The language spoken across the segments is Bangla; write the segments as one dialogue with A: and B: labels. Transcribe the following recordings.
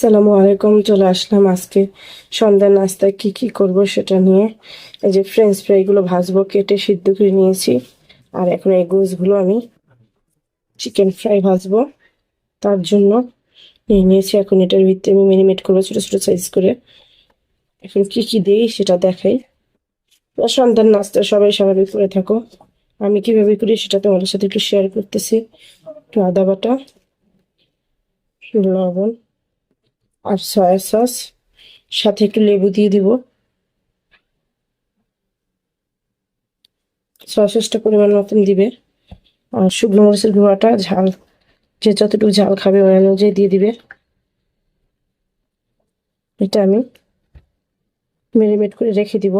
A: আসসালামু আলাইকুম। চলে আসলাম আজকে সন্ধ্যার নাস্তায় কি কি করব সেটা নিয়ে। এই যে ফ্রেঞ্চ ফ্রাইগুলো ভাজবো, কেটে সিদ্ধ করে নিয়েছি। আর এখন এই গুলো আমি চিকেন ফ্রাই ভাজবো, তার জন্য নিয়ে নিয়েছি। এখন এটার ভিতরে আমি ম্যারিনেট করবো ছোট ছোট সাইজ করে। এখন কি কি দিই সেটা দেখাই। সন্ধ্যার নাস্তা সবাই স্বাভাবিক করে থাকো, আমি কিভাবে করি সেটা তোমাদের সাথে একটু শেয়ার করতেছি। একটু আদা বাটা, লবণ আর সয়া সস, সাথে একটু লেবু দিয়ে দিব। সয়া সসটা পরিমাণ মতন দিবে। আর শুকনো মরিচের গুঁড়াটা ঝাল, যে যতটুকু ঝাল খাবে ওই অনুযায়ী দিয়ে দিবে। এটা আমি ম্যারিনেট করে রেখে দিব।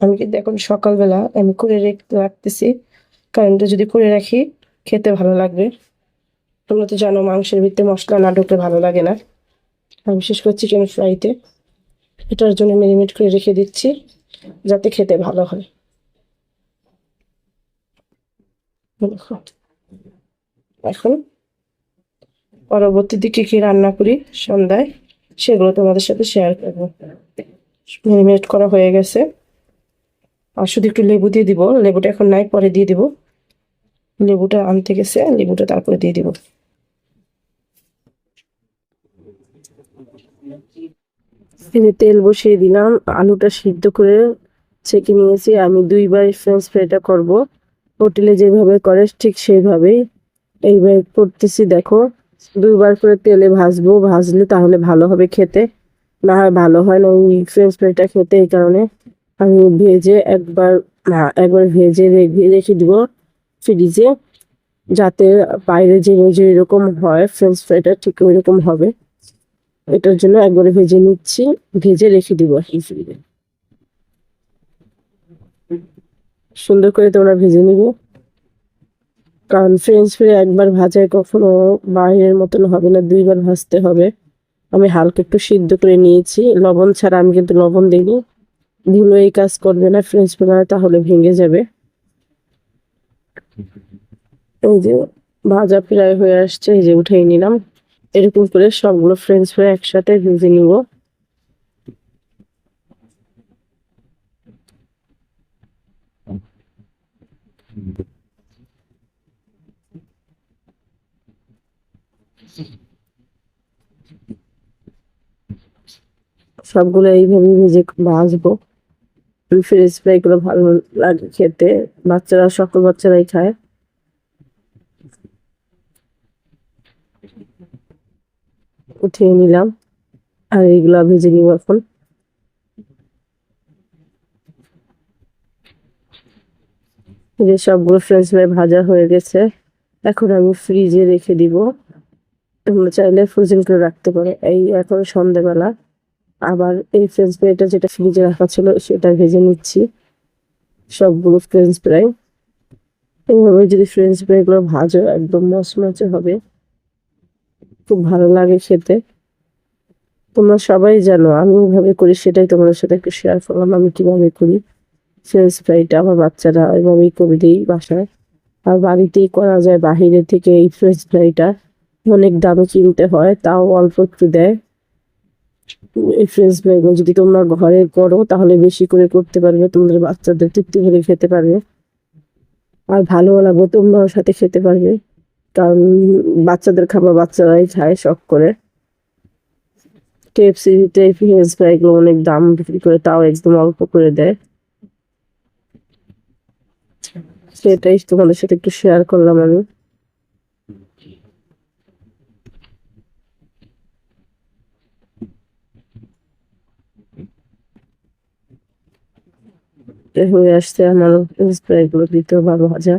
A: আমি কিন্তু এখন সকালবেলা আমি করে রাখতেছি, কারণ এটা যদি করে রাখি খেতে ভালো লাগবে। তোমরা তো জানো মাংসের ভিতরে মশলা না ঢুকলে ভালো লাগে না, আর বিশেষ করে চিকেন ফ্রাইতে। এটার জন্য ম্যারিনেট করে রেখে দিচ্ছি যাতে খেতে ভালো হয়। দেখো, এখন পরবর্তীতে কি কি রান্না করি সন্ধ্যায় সেগুলো তোমাদের সাথে শেয়ার করবো। ম্যারিনেট করা হয়ে গেছে, আর শুধু একটু লেবু দিয়ে দিব। লেবুটা এখন নাই, পরে দিয়ে দিব। লেবুটা আনতে গেছে, লেবুটা তারপরে দিয়ে দিব। তেল বসিয়ে দিলাম, আলুটা সিদ্ধ করে ছেঁকে নিয়েছি। আমি দুইবার ফ্রেঞ্চ ফ্রাইটা করব, হোটেলে যেভাবে করে ঠিক সেইভাবেই এইভাবে করতেছি। দেখো, দুইবার করে তেলে ভাজবো, ভাজলে তাহলে ভালো হবে খেতে, না হয় ভালো হয় না ওই ফ্রেঞ্চ ফ্রাইটা খেতে। এই কারণে আমি ভেজে একবার ভেজে রেখে দিব ফ্রিজে, যাতে বাইরে যে এরকম হয় ফ্রেঞ্চ ফ্রাইটা ঠিক ওই রকম হবে। এটার জন্য একবারে ভেজে নিচ্ছি, ভেজে রেখে দিব ফ্রিজে। সুন্দর করে তোমরা ভেজে নিবে, কারণ ফ্রেঞ্চ ফ্রাই একবার ভাজায় কখনো বাইরের মতন হবে না, দুইবার ভাজতে হবে। আমি হালকা একটু সিদ্ধ করে নিয়েছি, লবণ ছাড়া। আমি কিন্তু লবণ দিইনি, ভুলো এই কাজ করবে না ফ্রেঞ্চ ফ্রাই, তাহলে ভেঙে যাবে। এই যে ভাজা প্রায় হয়ে আসছে, এই যে উঠিয়ে নিলাম। এরকম করে সবগুলো ফ্রেঞ্চ ফ্রাই একসাথে ভেজে নিব। সবগুলো এইভাবে ভেজে ভাজবো। ফ্রেঞ্চ ফ্রাই গুলো ভালো লাগে খেতে, বাচ্চারা সকল বাচ্চারাই খায়। উঠিয়ে নিলাম, আর এইগুলা ভেজে নিব এখন। যে সবগুলো ফ্রেঞ্চ ফ্রাই ভাজা হয়ে গেছে, এখন আমি ফ্রিজে রেখে দিব। তোমরা চাইলে ফ্রোজেন করে রাখতে পারো। এই এখন সন্ধ্যেবেলা আবার এই ফ্রেঞ্চ ফ্রাইটা যেটা ফ্রিজে রাখা ছিল সেটা ভেজে নিচ্ছি, সবগুলো ফ্রেঞ্চ ফ্রাই। এইভাবে যদি ফ্রেঞ্চ ফ্রাই গুলো ভাজো একদম মচমচে হবে, খুব ভালো লাগে খেতে। তোমরা সবাই জানো আমি এইভাবে করি, সেটাই তোমাদের সাথে একটু শেয়ার করলাম আমি কিভাবে করি ফ্রেঞ্চ ফ্রাইটা। আমার বাচ্চারা এভাবেই করে দিই বাসায়, আর বাড়িতেই করা যায়। বাহিরে থেকে এই ফ্রেঞ্চ ফ্রাইটা অনেক দামে কিনতে হয়, তাও অল্প একটু দেয়। এই ফ্রেঞ্চ ফ্রাইগুলো যদি তোমরা ঘরে করো তাহলে বেশি করে করতে পারবে, তোমাদের বাচ্চাদের তৃপ্তি করে খেতে পারবে, আর ভালো লাগবে, তোমরাও সাথে খেতে পারবে। কারণ বাচ্চাদের খাবার বাচ্চারাই খায় শখ করে। কেএফসিতে ফ্রেঞ্চ ফ্রাইগুলো অনেক দাম বিক্রি করে, তাও একদম অল্প করে দেয়। সেটাই তোমাদের সাথে একটু শেয়ার করলাম আমি। হয়ে আসছে আমার ফ্রেঞ্চ ফ্রাইগুলো দ্বিতীয় ভালো ভাজা।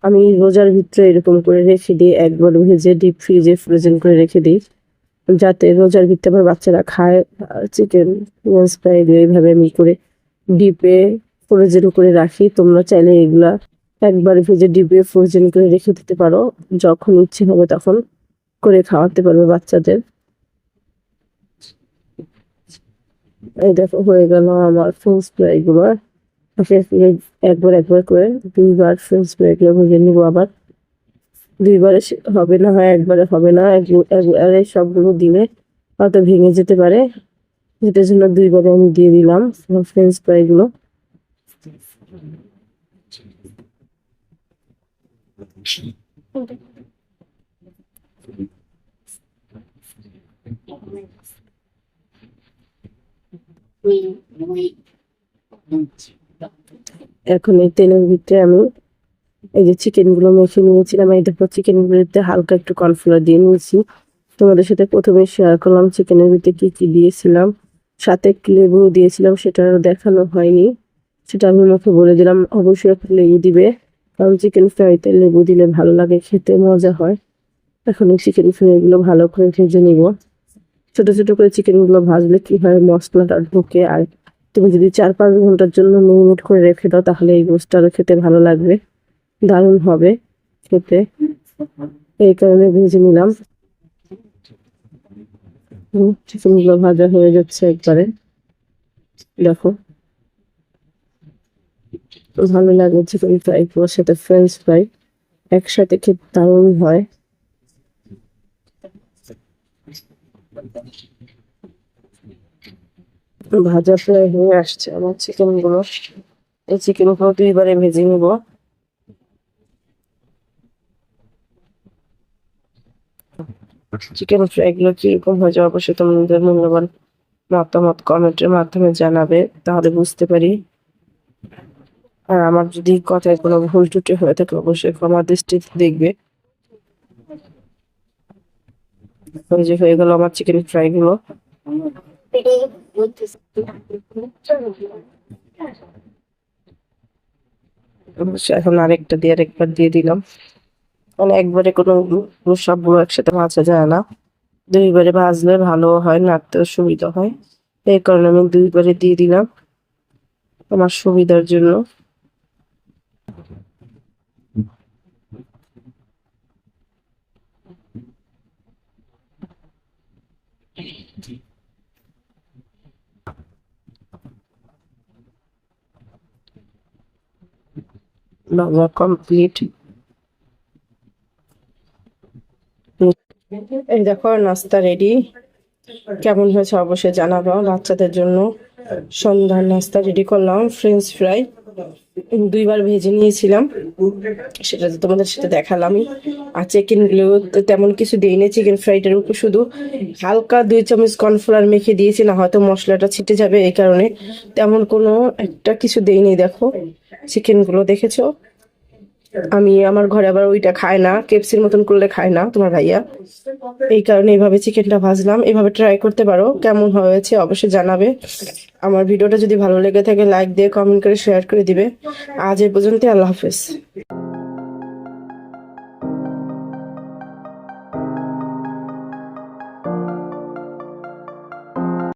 A: আমি রোজার ভিতরে এরকম করে রেখে দিই, একবার ভেজে ডিপ ফ্রিজে ফ্রোজেন করে রেখে দিই, যাতে রোজার ভিতরে আমার বাচ্চারা খায়। চিকেন ফ্রেঞ্চ ফ্রাই এইভাবে আমি করে ডিপে ফ্রোজেন করে রাখি। তোমরা চাইলে এগুলা একবার ভেজে ডিপে ফ্রোজেন করে রেখে দিতে পারো, যখন ইচ্ছে হবে তখন করে খাওয়াতে পারবে বাচ্চাদের। এই দেখো হয়ে গেল আমার ফ্রেঞ্চ ফ্রাই গুলো। একবার একবার করে দুইবার ফ্রেঞ্চ ফ্রাই গুলো ভেজে নিবো আবার। দুইবারে হবে না, হয় একবারে হবে না, একবারে সবগুলো দিলে হয়তো ভেঙে যেতে পারে, যেটার জন্য দুইবারে আমি দিয়ে দিলাম ফ্রেঞ্চ ফ্রাই গুলো। এখন এই তেলের ভিতরে আমি এই যে চিকেন গুলো মেখে নিয়েছিলাম, এই দেখো চিকেন গুলোতে হালকা একটু কর্নফ্লাওয়ার দিয়ে নিয়েছি। তোমাদের সাথে প্রথমে শেয়ার করলাম চিকেনের ভিতরে কি কি দিয়েছিলাম, সাথে একটু লেবু দিয়েছিলাম, সেটা দেখানো হয়নি, সেটা আমি মুখে বলে দিলাম। অবশ্যই একটু লেবু দিবে, কারণ চিকেন ফ্রাইতে লেবু দিলে ভালো লাগে, খেতে মজা হয়। এখন এই চিকেন ফ্রাই গুলো ভালো করে ভেজে নিব। ছোট ছোট করে চিকেন গুলো ভাজলে কি হয়, মশলাটা ঢোকে। আর তুমি যদি 4-5 ঘন্টার জন্য মেরিনেট করে রেখে দাও, তাহলে এই গোশতটা আরো খেতে ভালো লাগবে, দারুণ হবে খেতে। এই কারণে ভেজে নিলাম। চিকেন গুলো ভাজা হয়ে যাচ্ছে একবারে, দেখো ভালো লাগে চিকেন ফ্রাই গুলোর সাথে ফ্রেঞ্চ ফ্রাই একসাথে খেতে দারুণ হয়। ভাজা প্রায় হয়ে আসছে আমার চিকেন গুলো। এই চিকেন গুলো দুইবারে ভেজে নিব। চিকেন ফ্রাই গুলো কিরকম হয়েছে অবশ্যই তোমাদের মূল্যবান মতামত কমেন্টের মাধ্যমে জানাবে, তাহলে বুঝতে পারি। আর আমার যদি কথায় কোনো ভুল ত্রুটি হয়ে থাকে অবশ্যই ক্ষমা দৃষ্টিতে দেখবে। ওই যে হয়ে গেল আমার চিকেন ফ্রাই গুলো। অবশ্যই এখন আরেকটা দিয়ে আরেকবার দিয়ে দিলাম, মানে একবারে কোনো সবগুলো একসাথে ভাজা যায় না, দুইবারে ভাজলে ভালো হয়, নাড়তেও সুবিধা হয়। এই কারণে আমি দুইবারে দিয়ে দিলাম আমার সুবিধার জন্য। ভাজা কমপ্লিট। এই দেখো নাস্তা রেডি, কেমন হয়েছে অবশ্যই জানাবো। বাচ্চাদের জন্য সন্ধ্যার নাস্তা রেডি করলাম, ফ্রেঞ্চ ফ্রাই দুইবার ভেজে নিয়েছিলাম, সেটা তো তোমাদের সাথে দেখালাম। আর চিকেন গুলো তেমন কিছু দিইনি, চিকেন ফ্রাইটার উপর শুধু হালকা 2 চামচ কর্নফ্লাওয়ার মেখে দিয়েছি, না হয়তো মশলাটা ছিটে যাবে, এই কারণে তেমন কোনো একটা কিছু দেইনি। দেখো চিকেন গুলো দেখেছো, আমি আমার ঘরে আবার ওইটা খায় না, কেএফসির মতন করলে খায় না তোমার ভাইয়া, এই কারণে এইভাবে চিকেনটা ভাজলাম। এভাবে ট্রাই করতে পারো, কেমন হয়েছে অবশ্যই জানাবে। আমার ভিডিওটা যদি ভালো লেগে থাকে লাইক দিয়ে কমেন্ট করে শেয়ার করে দিবে। আজ এই পর্যন্ত, আল্লাহ হাফেজ।